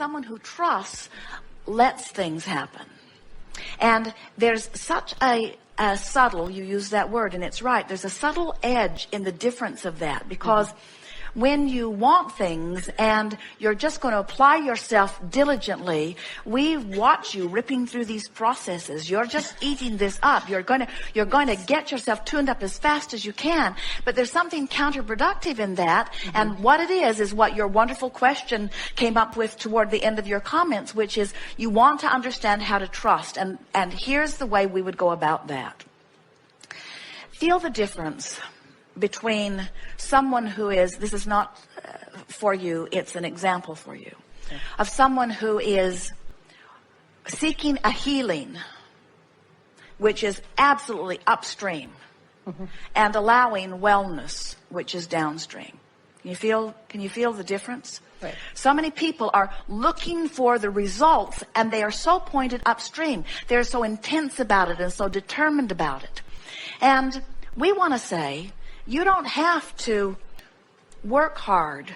someone who trusts lets things happen. And there's such a subtle, you use that word and it's right, there's a subtle edge in the difference of that, because when you want things and you're just going to apply yourself diligently, we watch you ripping through these processes. You're just eating this up. You're going to get yourself tuned up as fast as you can. But there's something counterproductive in that. And what it is what your wonderful question came up with toward the end of your comments, which is you want to understand how to trust. And here's the way we would go about that. Feel the difference between someone who is, this is not for you, it's an example for you, of someone who is seeking a healing, which is absolutely upstream, and allowing wellness, which is downstream. Can you feel the difference? Right. So many people are looking for the results, and they are so pointed upstream. They're so intense about it and so determined about it. And we want to say, you don't have to work hard.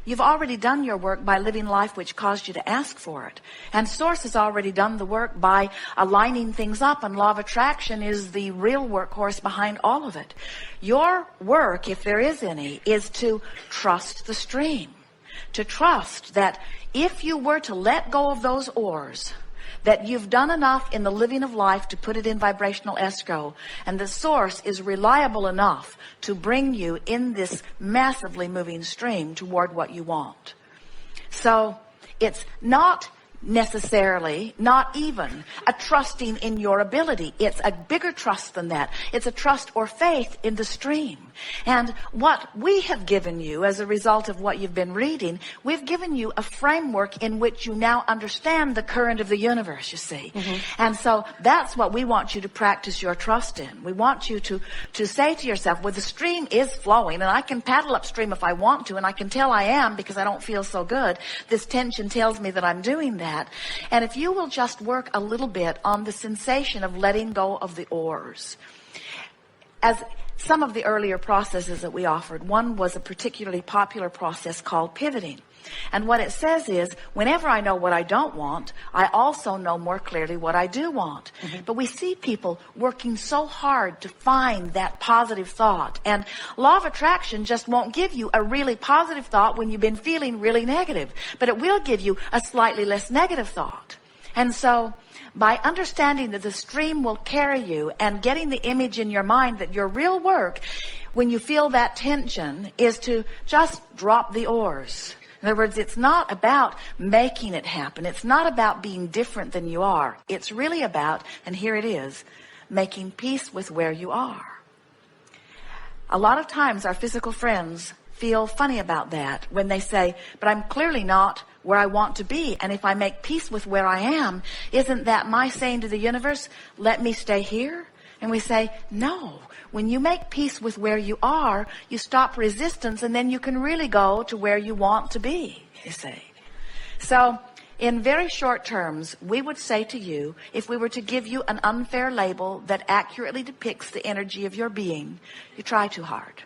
You've already done your work by living life which caused you to ask for it. And Source has already done the work by aligning things up, and Law of Attraction is the real workhorse behind all of it. Your work, if there is any, is to trust the stream. To trust that if you were to let go of those oars, that you've done enough in the living of life to put it in vibrational escrow, and the Source is reliable enough to bring you in this massively moving stream toward what you want. So it's not necessarily, not even a trusting in your ability. It's a bigger trust than that. It's a trust or faith in the stream. And what we have given you as a result of what you've been reading, we've given you a framework in which you now understand the current of the universe, you see. And so that's what we want you to practice your trust in. We want you to say to yourself, well, the stream is flowing, and I can paddle upstream if I want to, and I can tell I am because I don't feel so good. This tension tells me that I'm doing that. And if you will just work a little bit on the sensation of letting go of the oars. As some of the earlier processes that we offered, one was a particularly popular process called pivoting. And what it says is, whenever I know what I don't want, I also know more clearly what I do want. But we see people working so hard to find that positive thought. And Law of Attraction just won't give you a really positive thought when you've been feeling really negative. But it will give you a slightly less negative thought. And so, by understanding that the stream will carry you and getting the image in your mind that your real work, when you feel that tension, is to just drop the oars. In other words, it's not about making it happen. It's not about being different than you are. It's really about, and here it is, making peace with where you are. A lot of times our physical friends feel funny about that when they say, but I'm clearly not where I want to be. And if I make peace with where I am, isn't that my saying to the universe, let me stay here? And we say, no. When you make peace with where you are, you stop resistance, and then you can really go to where you want to be, you see. So, in very short terms, we would say to you, if we were to give you an unfair label that accurately depicts the energy of your being, you try too hard.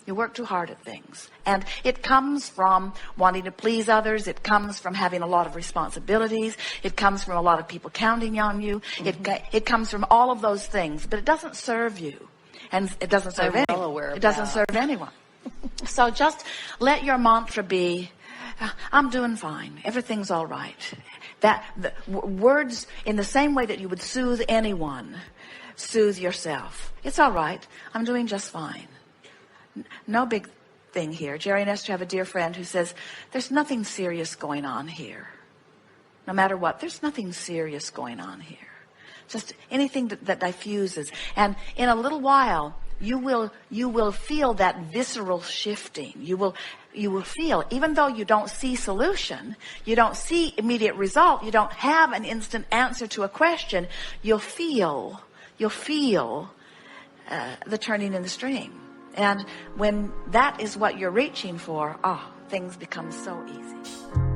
You work too hard at things. And it comes from wanting to please others. It comes from having a lot of responsibilities. It comes from a lot of people counting on you. It comes from all of those things. But it doesn't serve you. And it doesn't serve anyone. It doesn't serve anyone. So just let your mantra be, I'm doing fine. Everything's all right. Words, in the same way that you would soothe anyone, soothe yourself. It's all right. I'm doing just fine. No big thing here. Jerry and Esther have a dear friend who says, there's nothing serious going on here. No matter what, there's nothing serious going on here. Just anything that diffuses. And in a little while, you will feel that visceral shifting. You will feel, even though you don't see solution, you don't see immediate result, you don't have an instant answer to a question, you'll feel the turning in the stream. And when that is what you're reaching for, things become so easy.